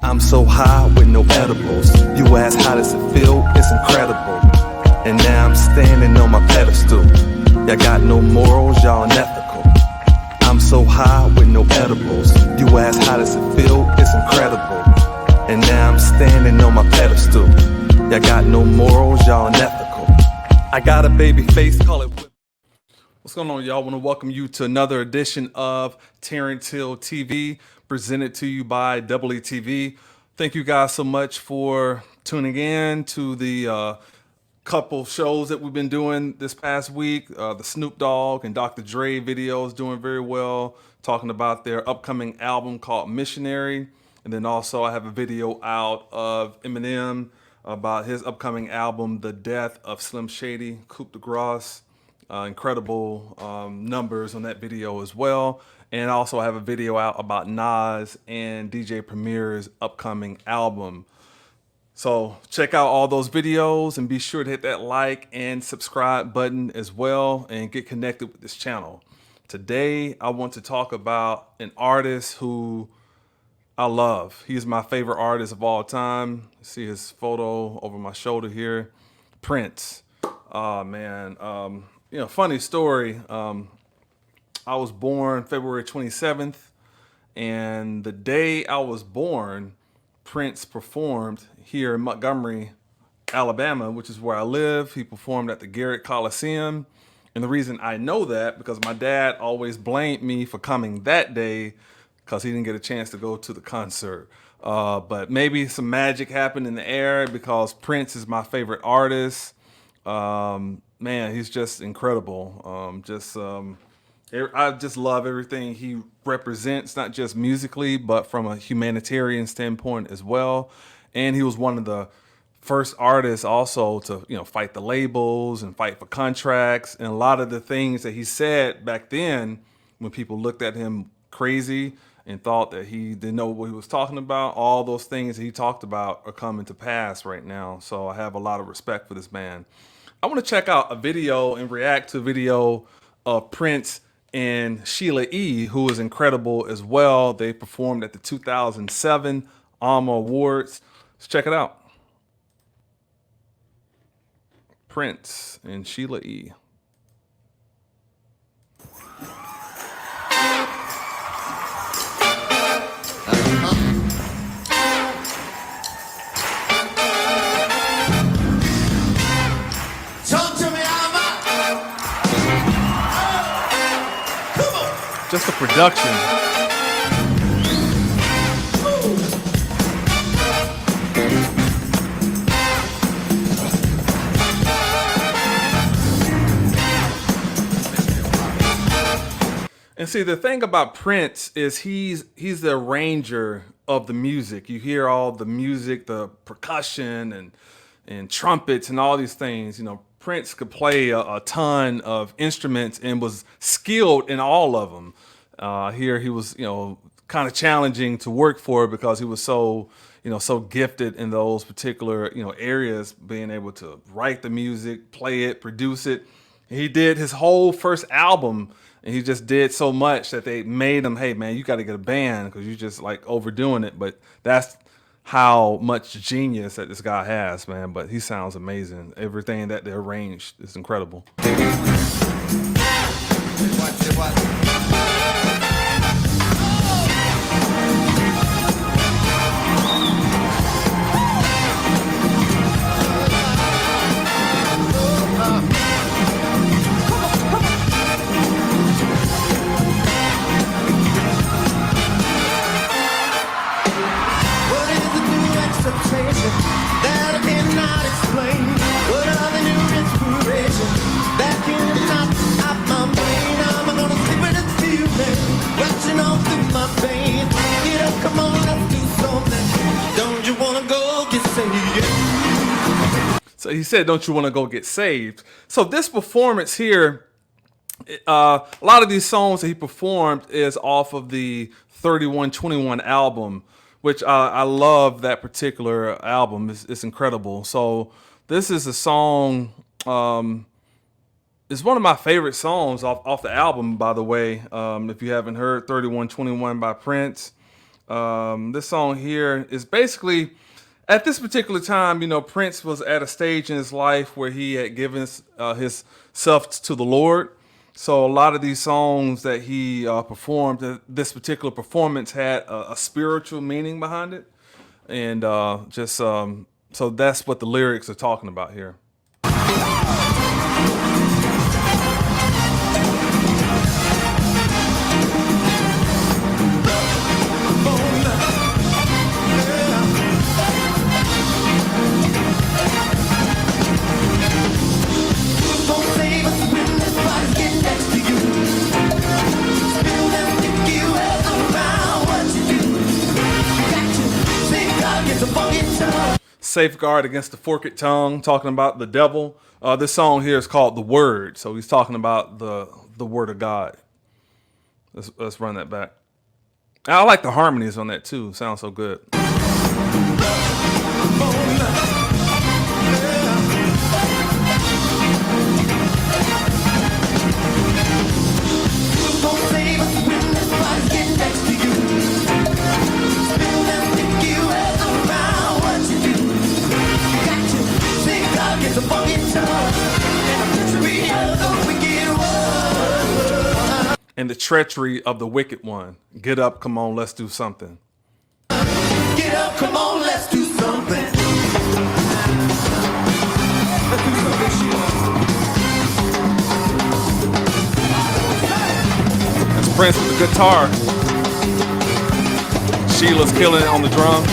I'm so high with no edibles. You ask how does it feel? It's incredible. And now I'm standing on my pedestal. Y'all got no morals, y'all unethical. I'm so high with no edibles. You ask how does it feel? It's incredible. And now I'm standing on my pedestal. Y'all got no morals, y'all unethical. I got a baby face, call it whip. What's going on, y'all? I want to welcome you to another edition of Terrance TV, presented to you by WTV. Thank you guys so much for tuning in to the couple shows that we've been doing this past week. The Snoop Dogg and Dr. Dre videos doing very well, talking about their upcoming album called Missionary. And then also I have a video out of Eminem about his upcoming album, The Death of Slim Shady, Coup de Grace. Incredible numbers on that video as well. And also I have a video out about Nas and DJ Premier's upcoming album. So check out all those videos and be sure to hit that like and subscribe button as well and get connected with this channel. Today I want to talk about an artist who I love. He's my favorite artist of all time. You see his photo over my shoulder here. Prince. Oh man. You know, funny story. I was born February 27th, and the day I was born, Prince performed here in Montgomery, Alabama, which is where I live. He performed at the Garrett Coliseum. And the reason I know that, because my dad always blamed me for coming that day because he didn't get a chance to go to the concert. But maybe some magic happened in the air because Prince is my favorite artist. Man, he's just incredible. I just love everything he represents, not just musically, but from a humanitarian standpoint as well. And he was one of the first artists also to, you know, fight the labels and fight for contracts. And a lot of the things that he said back then, when people looked at him crazy and thought that he didn't know what he was talking about, all those things that he talked about are coming to pass right now. So I have a lot of respect for this man. I want to check out a video and react to a video of Prince and Sheila E, who is incredible as well. They performed at the 2007 ALMA Awards. Let's check it out. Prince and Sheila E. Just the production. And see, the thing about Prince is he's the arranger of the music. You hear all the music, the percussion and trumpets and all these things. You know, Prince could play a ton of instruments and was skilled in all of them. Here he was, you know, kind of challenging to work for because he was so, you know, so gifted in those particular, you know, areas, being able to write the music, play it, produce it. He did his whole first album, and he just did so much that they made him, hey man, you got to get a band because you're just like overdoing it. But that's how much genius that this guy has, man. But he sounds amazing. Everything that they arranged is incredible. That I cannot explain. What are the new inspirations that cannot out my brain? I'm gonna sleep with this feeling rushing on through my veins. Get up, come on, let's do something. Don't you wanna go get saved? So he said, don't you want to go get saved? So this performance here, a lot of these songs that he performed is off of the 3121 album, which I love that particular album. It's incredible. So this is a song, it's one of my favorite songs off the album, by the way. If you haven't heard 3121 by Prince, This song here is basically, at this particular time, you know, Prince was at a stage in his life where he had given his self to the Lord. So a lot of these songs that he performed, this particular performance had a spiritual meaning behind it. And so that's what the lyrics are talking about here. Safeguard against the forked tongue, talking about the devil. This song here is called The Word. So he's talking about the Word of God. Let's run that back. I like the harmonies on that too. Sounds so good. And the treachery of the wicked one. Get up, come on, let's do something. Get up, come on, let's do something. Let's do something, Sheila. That's Prince with the guitar. Sheila's killing it on the drums.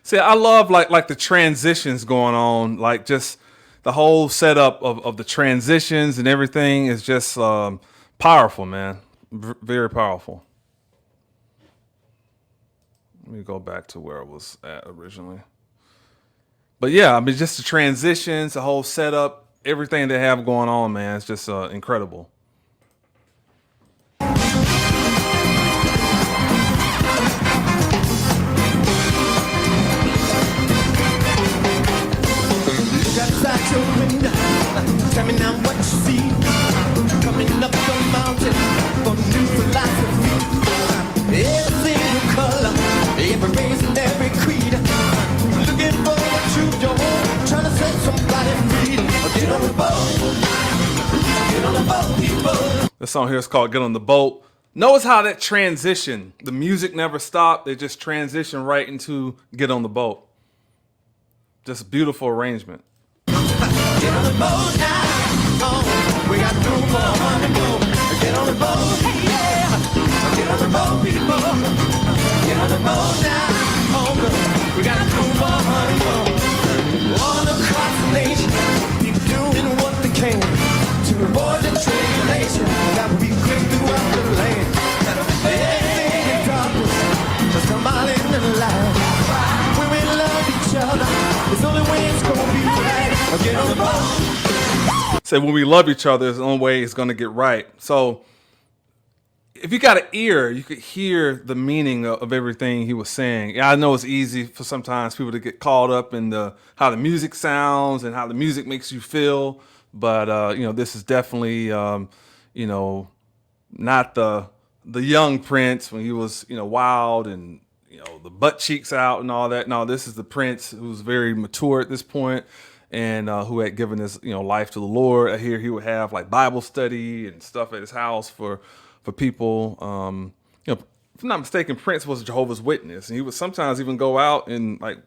See, I love like the transitions going on, like just the whole setup of the transitions and everything is just powerful, man. Very powerful. Let me go back to where I was at originally. But yeah, I mean, just the transitions, the whole setup, everything they have going on, man, it's just incredible. Tell me now what you see. Coming up the mountain for new philosophy. Every single color, every race and every creed. Looking for the truth, yo. Trying to set somebody free. Get on the boat. Get on the boat, people. This song here is called Get on the Boat. Notice how that transition, the music never stopped. They just transition right into Get on the Boat. Just a beautiful arrangement. Get on the boat now. Oh, we got room for one to go. Get on the boat, hey, yeah. Get on the boat, people. Get on the boat now. Oh, girl. We got room for one to go. All across the nation, people doing what they can to avoid the tribulation. Gotta be quick throughout the land. Everything in darkness, there's somebody in the light. When we love each other, it's the only way it's gonna be right. Get on the boat. Say when we love each other, it's the only way it's gonna get right. So if you got an ear, you could hear the meaning of everything he was saying. Yeah, I know it's easy for sometimes people to get caught up in how the music sounds and how the music makes you feel. But this is definitely not the young Prince when he was wild and the butt cheeks out and all that. No, this is the Prince who's very mature at this point. And who had given his life to the Lord. I hear he would have like Bible study and stuff at his house for people. If I'm not mistaken, Prince was a Jehovah's Witness, and he would sometimes even go out and like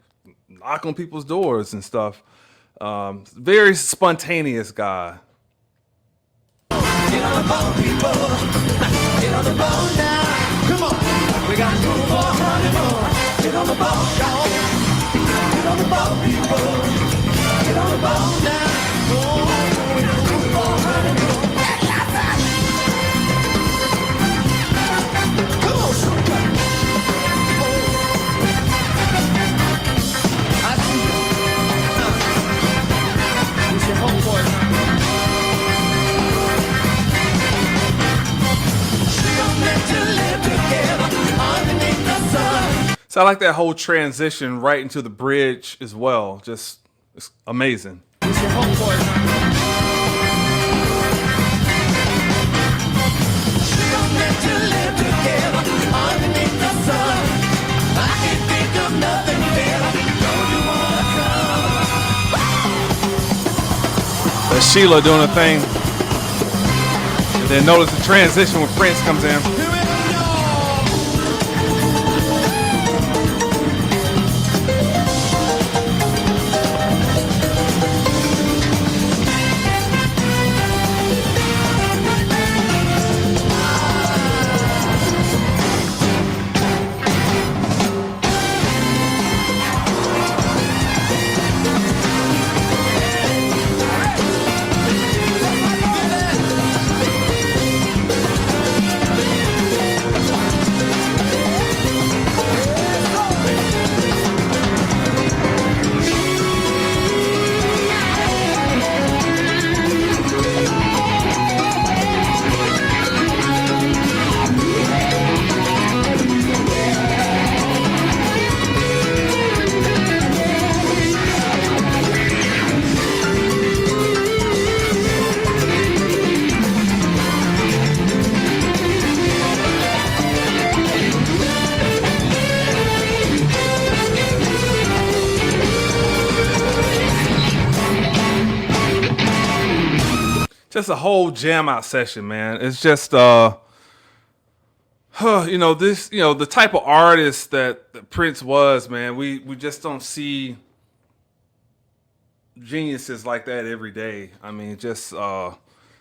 knock on people's doors and stuff. Very spontaneous guy. Get on the boat, people. Get on the boat now. Come on, we got room for one more. So I like that whole transition right into the bridge as well. Just it's amazing. It's your homeboy. Meant to live together underneath the sun. I can't think of nothing better. Don't you wanna come? That's Sheila doing a thing. And then notice the transition when Prince comes in. Just a whole jam out session, man. It's just the type of artist that Prince was, man. We just don't see geniuses like that every day. I mean, just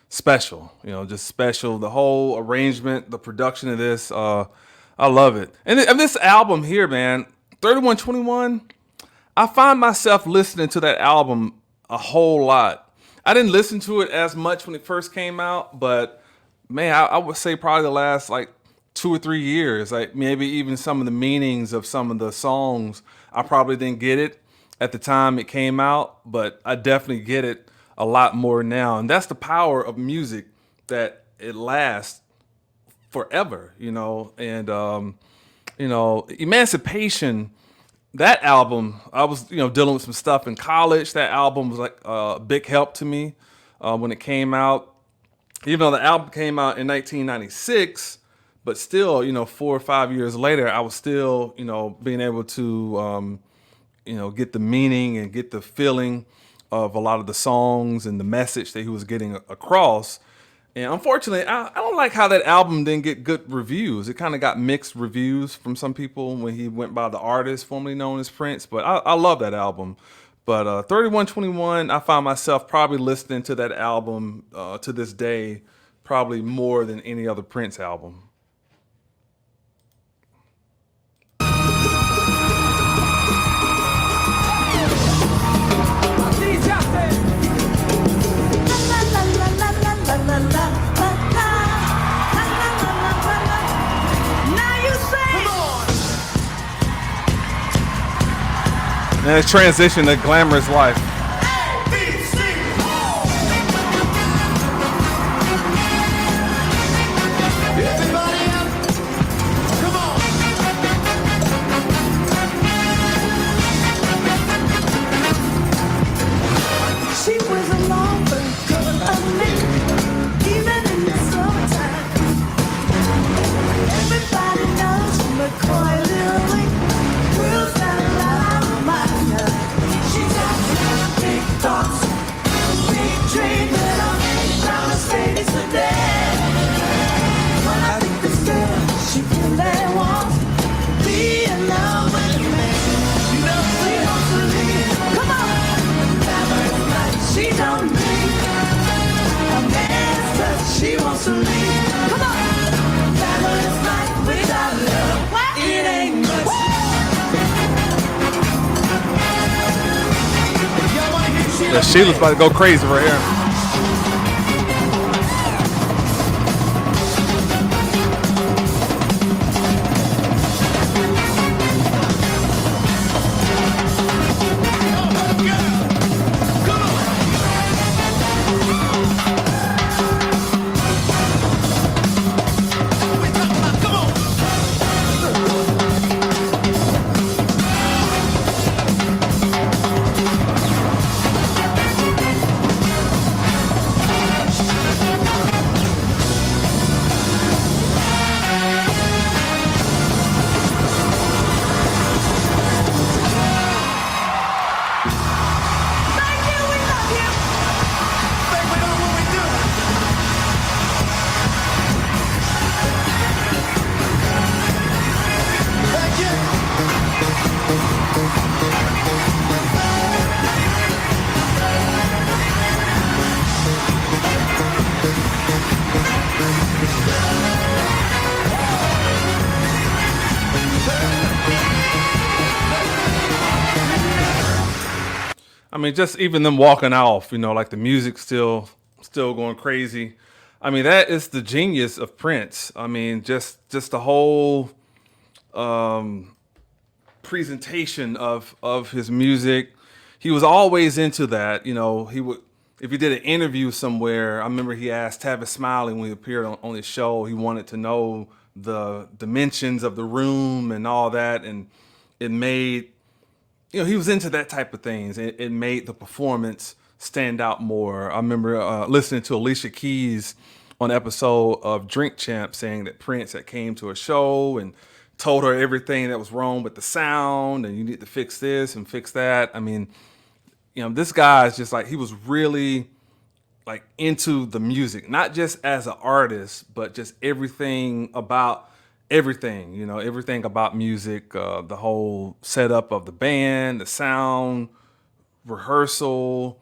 special, just special. The whole arrangement, the production of this, I love it. And this album here, man, 3121, I find myself listening to that album a whole lot. I didn't listen to it as much when it first came out, but man, I would say probably the last like 2 or 3 years, like maybe even some of the meanings of some of the songs, I probably didn't get it at the time it came out, but I definitely get it a lot more now. And that's the power of music, that it lasts forever, and Emancipation, that album, I was, dealing with some stuff in college. That album was like a big help to me when it came out. Even though the album came out in 1996, but still, 4 or 5 years later, I was still, being able to, get the meaning and get the feeling of a lot of the songs and the message that he was getting across. And unfortunately, I don't like how that album didn't get good reviews. It kind of got mixed reviews from some people when he went by the artist formerly known as Prince. But I love that album. But 3121, I find myself probably listening to that album to this day, probably more than any other Prince album. And it's transition to Glamorous life. She's Yeah, Sheila's about to go crazy right here. I mean, just even them walking off, you know, like the music still going crazy. I mean, that is the genius of Prince. I mean, just the whole presentation of his music. He was always into that. You know, he would, if he did an interview somewhere, I remember he asked Tavis Smiley when he appeared on his show, he wanted to know the dimensions of the room and all that, and it made, you know, he was into that type of things. It made the performance stand out more. I remember listening to Alicia Keys on an episode of Drink Champ saying that Prince had came to a show and told her everything that was wrong with the sound, and you need to fix this and fix that. I mean, you know, this guy is just like, he was really like into the music, not just as an artist, but just everything about everything, you know, everything about music, the whole setup of the band, the sound, rehearsal.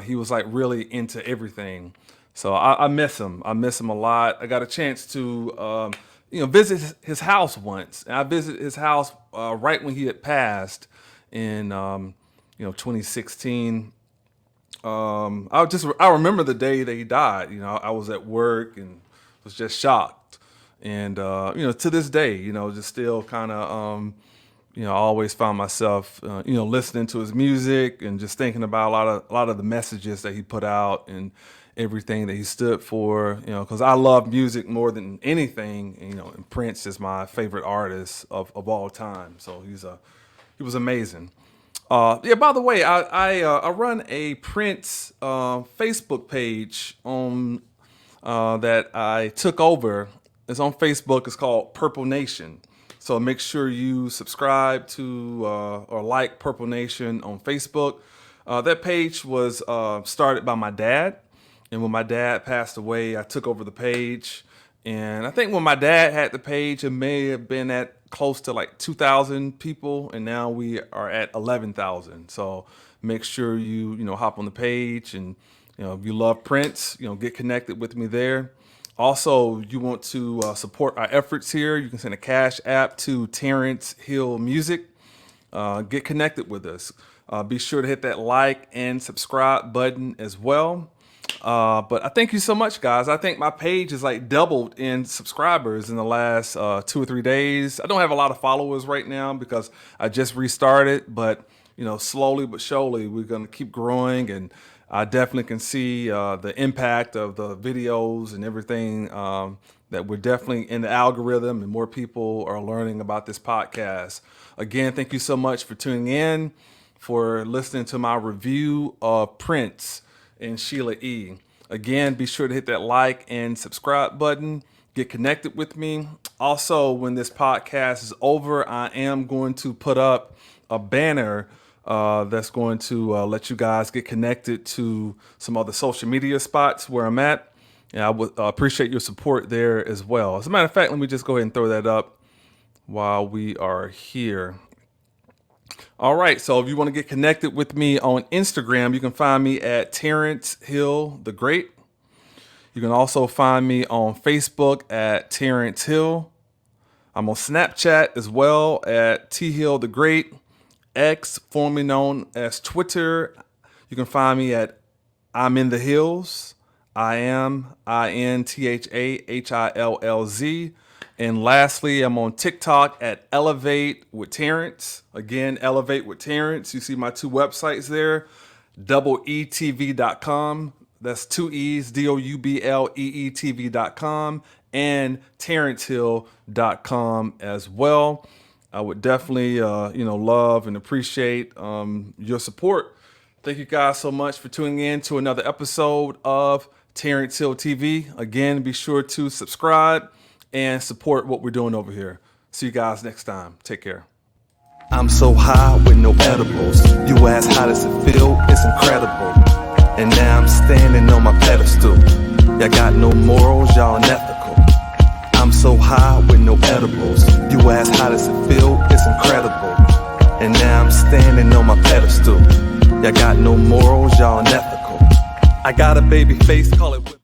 He was like really into everything. So I miss him. I miss him a lot. I got a chance to, visit his house once. And I visited his house right when he had passed in, 2016. I remember the day that he died. You know, I was at work and was just shocked. And, to this day, just still kind of, I always found myself, listening to his music and just thinking about a lot of the messages that he put out and everything that he stood for, because I love music more than anything, and Prince is my favorite artist of all time. So he was amazing. By the way, I run a Prince Facebook page on that I took over. It's on Facebook. It's called Purple Nation. So make sure you subscribe to or like Purple Nation on Facebook. That page was started by my dad. And when my dad passed away, I took over the page. And I think when my dad had the page, it may have been at close to like 2,000 people. And now we are at 11,000. So make sure you hop on the page. And, if you love Prince, get connected with me there. Also, you want to support our efforts here, you can send a cash app to Terrance Hill Music. Get connected with us. Be sure to hit that like and subscribe button as well. But I thank you so much, guys. I think my page is like doubled in subscribers in the last 2 or 3 days. I don't have a lot of followers right now because I just restarted, but slowly but surely we're going to keep growing, and I definitely can see the impact of the videos and everything, that we're definitely in the algorithm and more people are learning about this podcast. Again, thank you so much for tuning in, for listening to my review of Prince and Sheila E. Again, be sure to hit that like and subscribe button. Get connected with me. Also, when this podcast is over, I am going to put up a banner that's going to let you guys get connected to some other social media spots where I'm at. And I would appreciate your support there as well. As a matter of fact, let me just go ahead and throw that up while we are here. All right, so if you want to get connected with me on Instagram, you can find me at Terrance Hill the Great. You can also find me on Facebook at Terrance Hill. I'm on Snapchat as well at T Hill the Great. X, formerly known as Twitter. You can find me at I'm in the Hills. I am INTHAHILLZ. And lastly, I'm on TikTok at Elevate with Terrance. Again, Elevate with Terrance. You see my two websites there, doubleetv.com. That's two E's, DOUBLEETV.com, and terrancehill.com as well. I would definitely, love and appreciate your support. Thank you guys so much for tuning in to another episode of Terrance Hill TV. Again, be sure to subscribe and support what we're doing over here. See you guys next time. Take care. I'm so high with no edibles. You ask how does it feel? It's incredible. And now I'm standing on my pedestal. Y'all got no morals, y'all unethical. I'm so high with no edibles. You ask how does it feel? It's incredible. And now I'm standing on my pedestal. Y'all got no morals, y'all unethical. I got a baby face, call it